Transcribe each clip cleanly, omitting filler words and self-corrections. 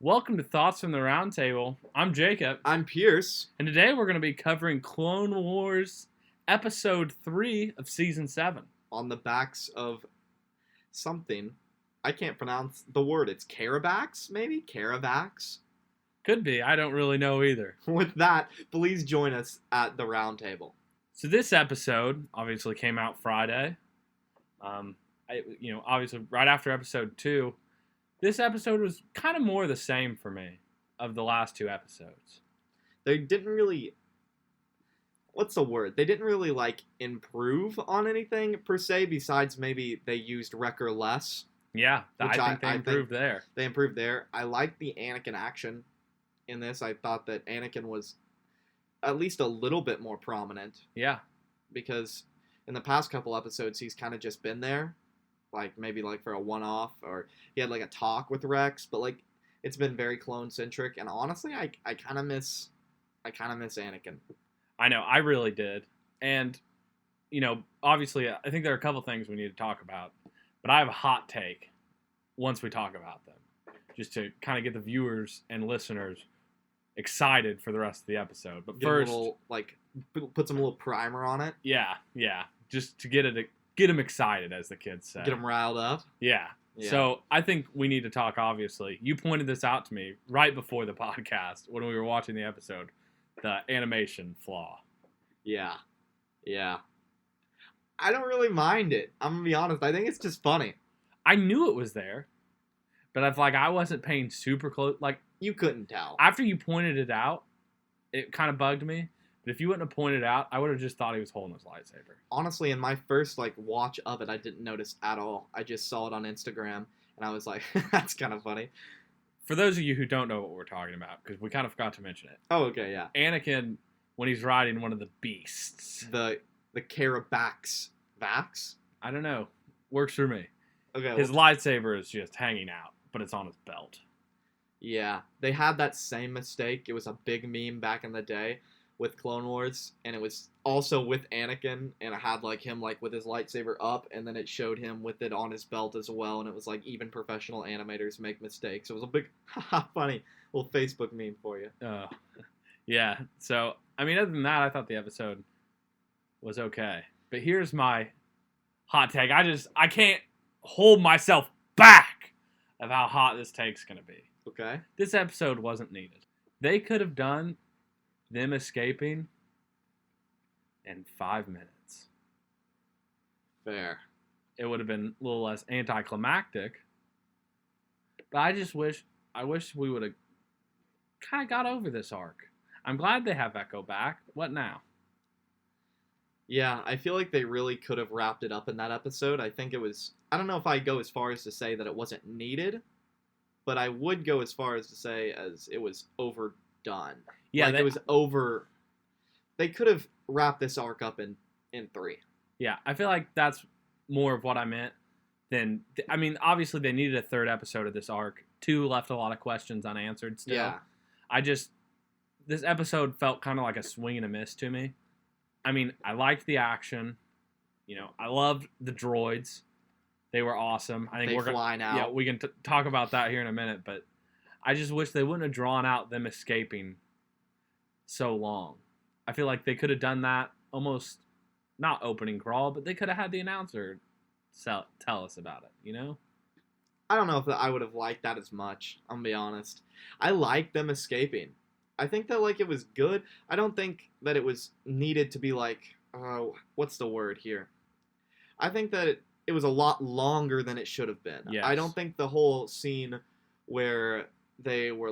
Welcome to Thoughts from the Roundtable. I'm Jacob, I'm Pierce. and today we're going to be covering Clone Wars Episode 3 of Season 7. On the backs of something. I can't pronounce the word. It's KEERADAKS, maybe? KEERADAKS? Could be, I don't really know either. With that, please join us at the Roundtable. So this episode obviously came out Friday. Obviously right after Episode 2. This episode was kind of more the same for me of the last two episodes. They didn't really... What's the word? They didn't really, improve on anything, per se, besides maybe they used Wrecker less. Yeah, I think they improved there. They improved there. I liked the Anakin action in this. I thought that Anakin was at least a little bit more prominent. Yeah. Because in the past couple episodes, he's kind of just been there. Maybe for a one-off, or he had a talk with Rex, but it's been very clone-centric, and honestly, I kind of miss Anakin. I know, I really did. And, obviously, I think there are a couple things we need to talk about, but I have a hot take once we talk about them, just to kind of get the viewers and listeners excited for the rest of the episode. But first, put some little primer on it. Yeah, just to get them excited, as the kids say. Get them riled up. Yeah. So I think we need to talk, obviously. You pointed this out to me right before the podcast when we were watching the episode. The animation flaw. Yeah. I don't really mind it. I'm going to be honest. I think it's just funny. I knew it was there, but I wasn't paying super close. You couldn't tell. After you pointed it out, it kind of bugged me. But if you wouldn't have pointed it out, I would have just thought he was holding his lightsaber. Honestly, in my first watch of it, I didn't notice at all. I just saw it on Instagram, and I was like, that's kind of funny. For those of you who don't know what we're talking about, because we kind of forgot to mention it. Oh, okay, yeah. Anakin, when he's riding one of the beasts. The KEERADAKS. Vax? I don't know. Works for me. Okay. His lightsaber is just hanging out, but it's on his belt. Yeah. They had that same mistake. It was a big meme back in the day with Clone Wars, and it was also with Anakin, and it had him with his lightsaber up, and then it showed him with it on his belt as well, and it was even professional animators make mistakes. It was a big funny little Facebook meme for you. Yeah. So other than that, I thought the episode was okay. But here's my hot take. I can't hold myself back of how hot this take's gonna be. Okay. This episode wasn't needed. They could have done them escaping in 5 minutes. Fair. It would have been a little less anticlimactic. But I wish we would have kind of got over this arc. I'm glad they have Echo back. What now? Yeah, I feel like they really could have wrapped it up in that episode. I think it was... I don't know if I'd go as far as to say that it wasn't needed, but I would go as far as to say as it was overdone. Yeah, it was over. They could have wrapped this arc up in 3. Yeah, I feel like that's more of what I meant than... obviously they needed a third episode of this arc. 2 left a lot of questions unanswered still. Yeah. This episode felt kind of like a swing and a miss to me. I liked the action. I loved the droids. They were awesome. I think we're flying out. Yeah, we can talk about that here in a minute, but I just wish they wouldn't have drawn out them escaping so long. I feel like they could have done that almost not opening crawl, but they could have had the announcer tell us about it, I don't know if I would have liked that as much, I'm going to be honest. I liked them escaping. I think that it was good. I don't think that it was needed to be what's the word here? I think that it was a lot longer than it should have been. Yes. I don't think the whole scene where they were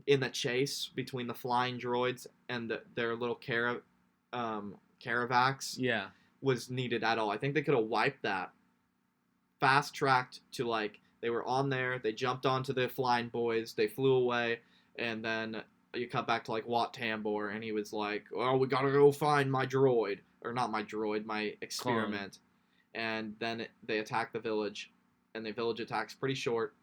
in the chase between the flying droids and their little Caravaks was needed at all. I think they could have wiped that. Fast-tracked to they were on there, they jumped onto the flying boys, they flew away, and then you cut back to Wat Tambor, and he was oh, we gotta go find my droid. Or not my droid, my experiment. Clone. And then they attack the village, and the village attack's pretty short.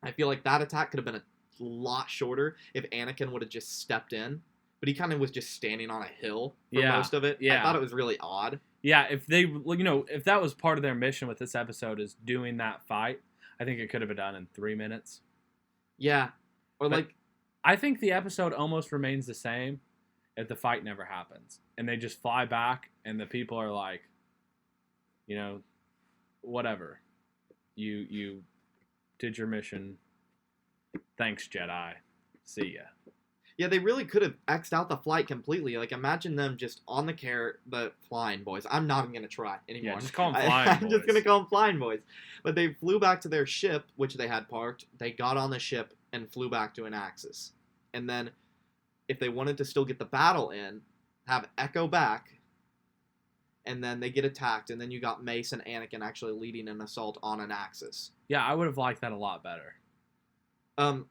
I feel like that attack could have been a lot shorter if Anakin would have just stepped in, but he kind of was just standing on a hill for most of it. Yeah. I thought it was really odd. Yeah, if they, if that was part of their mission with this episode is doing that fight, I think it could have been done in 3 minutes. Yeah. Or But like, I think the episode almost remains the same if the fight never happens. And they just fly back, and the people are like, you know, whatever. You did your mission. Thanks, Jedi. See ya. yeah, they really could have X'd out the flight completely. Like, imagine them just on the flying boys. I'm not even going to try anymore. Yeah, just call them flying I'm just boys. going to call them flying boys. But they flew back to their ship, which they had parked. They got on the ship and flew back to Anaxis. And then, if they wanted to still get the battle in, have Echo back, and then they get attacked, and then you got Mace and Anakin actually leading an assault on Anaxis. Yeah, I would have liked that a lot better.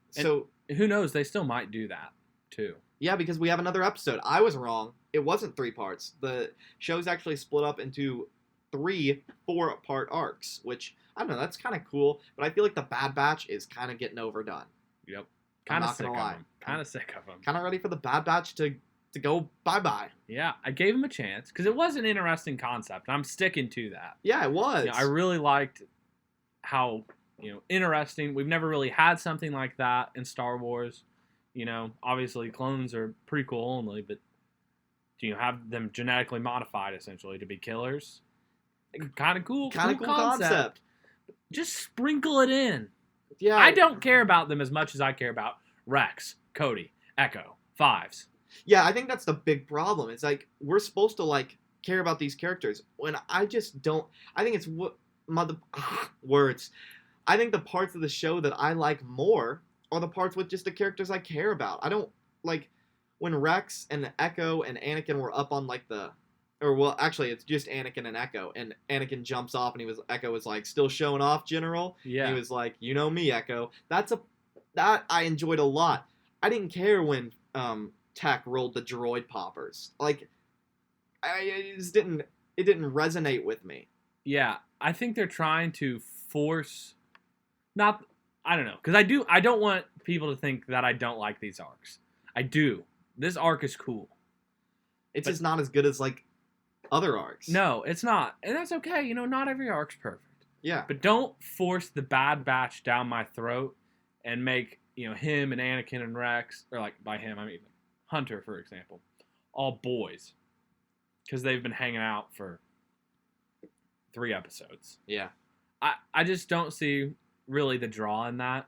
So Who knows? They still might do that, too. yeah, because we have another episode. I was wrong. It wasn't 3 parts. The show's actually split up into 3 4-part arcs, which, I don't know, that's kind of cool, but I feel like the Bad Batch is kind of getting overdone. Yep. I'm Kind of not sick gonna of lie. them. Kind of sick of them. Kind of ready for the Bad Batch to go bye-bye. Yeah, I gave him a chance because it was an interesting concept. And I'm sticking to that. Yeah, it was. I really liked how, interesting. We've never really had something like that in Star Wars. Obviously clones are prequel only, but have them genetically modified essentially to be killers. Kind of cool. Kind of cool concept. Just sprinkle it in. Yeah. I don't care about them as much as I care about Rex, Cody, Echo, Fives. Yeah, I think that's the big problem. It's like, we're supposed to, like, care about these characters, when I just don't. I think it's words. I think the parts of the show that I like more are the parts with just the characters I care about. I don't, like, when Rex and Echo and Anakin were up on, like, actually, it's just Anakin and Echo, and Anakin jumps off, and Echo was like, still showing off, General? Yeah. And he was like, you know me, Echo. That I enjoyed a lot. I didn't care when, Tech rolled the droid poppers. Like, it didn't resonate with me. Yeah, I think they're trying to force, I don't know, because I don't want people to think that I don't like these arcs. I do. This arc is cool. It's just not as good as, like, other arcs. No, it's not. And that's okay. Not every arc's perfect. Yeah. But don't force the Bad Batch down my throat and make, him and Anakin and Rex, or like by him, I mean Hunter, for example, all boys. Because they've been hanging out for 3 episodes. Yeah. I just don't see really the draw in that.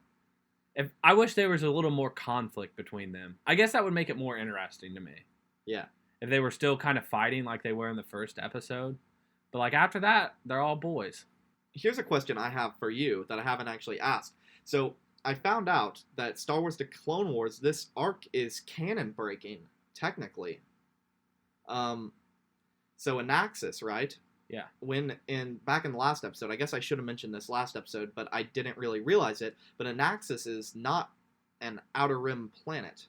I wish there was a little more conflict between them. I guess that would make it more interesting to me. Yeah. If they were still kind of fighting like they were in the first episode. But like after that, they're all boys. Here's a question I have for you that I haven't actually asked. So, I found out that Star Wars The Clone Wars, this arc is canon breaking, technically. So Anaxis, right? Yeah. Back in the last episode, I guess I should have mentioned this last episode, but I didn't really realize it, but Anaxis is not an outer rim planet.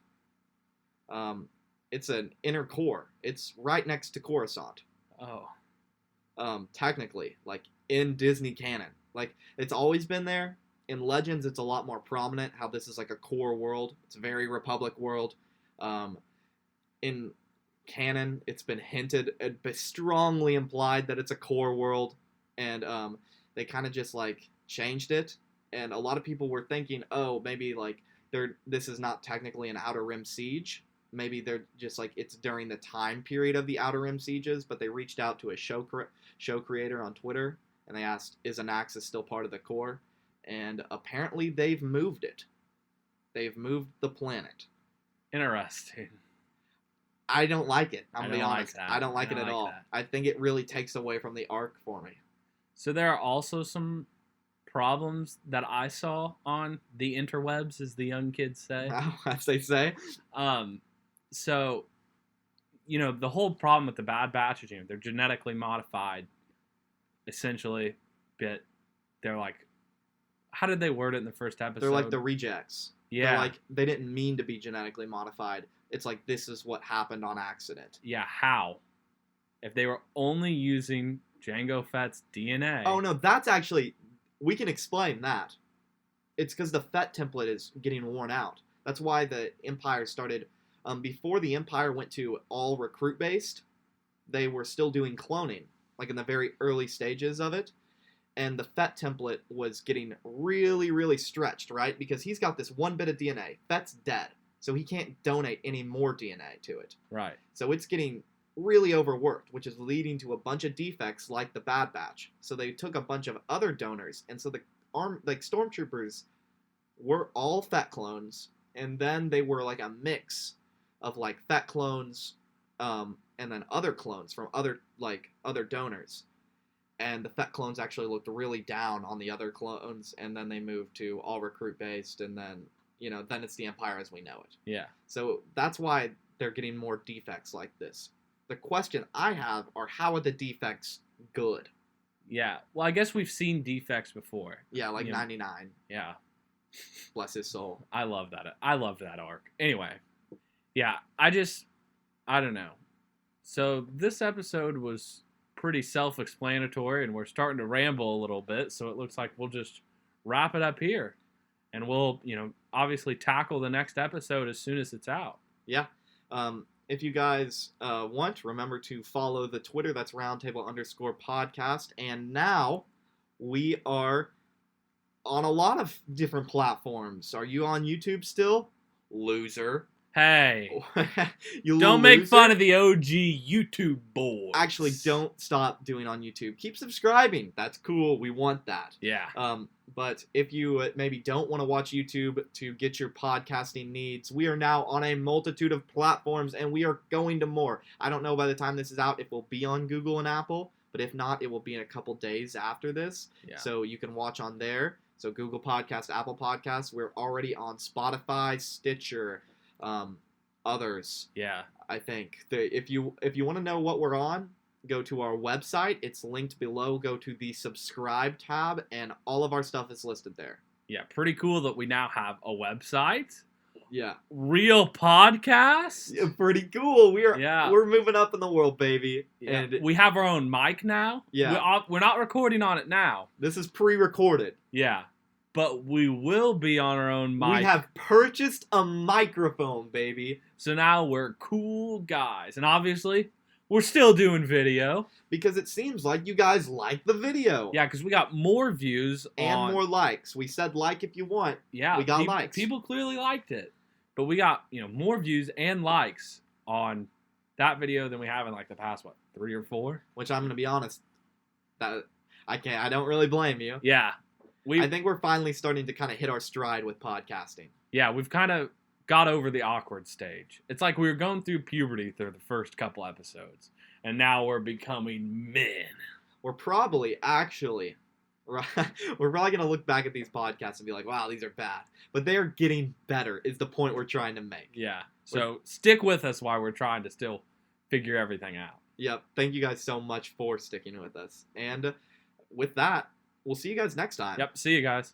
It's an inner core. It's right next to Coruscant. Oh. Technically, like, in Disney canon. Like, it's always been there. In Legends, it's a lot more prominent, how this is like a core world. It's a very Republic world. In canon, it's been hinted, but strongly implied that it's a core world. And they kind of just, like, changed it. And a lot of people were thinking, oh, maybe, like, this is not technically an Outer Rim siege. Maybe they're just, like, it's during the time period of the Outer Rim sieges. But they reached out to a show creator on Twitter, and they asked, is Anaxis still part of the core? And apparently they've moved it. They've moved the planet. Interesting. I don't like it. I'm going to be don't like honest. that. I don't like I it don't at like all. that. I think it really takes away from the arc for me. So there are also some problems that I saw on the interwebs, as the young kids say. As they say. So, the whole problem with the Bad Batch is, they're genetically modified, essentially, but they're like, how did they word it in the first episode? They're like the rejects. Yeah. They're like, they didn't mean to be genetically modified. It's like, this is what happened on accident. Yeah, how? If they were only using Jango Fett's DNA. Oh, no, that's actually, we can explain that. It's because the Fett template is getting worn out. That's why the Empire started, before the Empire went to all recruit-based, they were still doing cloning, like in the very early stages of it. and the Fett template was getting really, really stretched, right? Because he's got this one bit of DNA. Fett's dead, so he can't donate any more DNA to it. Right. So it's getting really overworked, which is leading to a bunch of defects like the Bad Batch. So they took a bunch of other donors, and so the stormtroopers were all Fett clones, and then they were like a mix of like Fett clones, and then other clones from other donors. And the Fett clones actually looked really down on the other clones, and then they moved to all recruit based, and then then it's the Empire as we know it. Yeah. So that's why they're getting more defects like this. The question I have are, how are the defects good? Yeah. Well, I guess we've seen defects before. Yeah, like 99. Yeah. Bless his soul. I love that. I love that arc. Anyway. Yeah. I don't know. So this episode was pretty self-explanatory, and we're starting to ramble a little bit, so it looks like we'll just wrap it up here. And we'll, obviously tackle the next episode as soon as it's out. Yeah. If you guys want, remember to follow the Twitter. That's roundtable_podcast. And now we are on a lot of different platforms. Are you on YouTube still? Loser. Hey, you don't make fun of the OG YouTube boys. Actually, don't stop doing on YouTube. Keep subscribing. That's cool. We want that. Yeah. But if you maybe don't want to watch YouTube to get your podcasting needs, we are now on a multitude of platforms, and we are going to more. I don't know by the time this is out if we'll be on Google and Apple, but if not, it will be in a couple days after this. Yeah. So you can watch on there. So Google Podcast, Apple Podcasts. We're already on Spotify, Stitcher, others. Yeah. I think if you want to know what we're on, go to our website. It's linked below. Go to the subscribe tab, and all of our stuff is listed there. Yeah, pretty cool that we now have a website. Yeah. Real podcast. Yeah, pretty cool. We're moving up in the world, baby. Yeah. And we have our own mic now. Yeah. We're not recording on it now. This is pre-recorded. Yeah. But we will be on our own mic. We have purchased a microphone, baby. So now we're cool guys. And obviously, we're still doing video. Because it seems like you guys like the video. Yeah, because we got more views and more likes. We said like if you want. Yeah. We got likes. People clearly liked it. But we got, more views and likes on that video than we have in like the past, 3 or 4? Which I'm going to be honest, that I don't really blame you. Yeah. I think we're finally starting to kind of hit our stride with podcasting. Yeah, we've kind of got over the awkward stage. It's like we were going through puberty through the first couple episodes, and now we're becoming men. We're probably actually, we're probably going to look back at these podcasts and be like, wow, these are bad. But they are getting better is the point we're trying to make. Yeah, so stick with us while we're trying to still figure everything out. Yep, thank you guys so much for sticking with us. And with that, we'll see you guys next time. Yep, see you guys.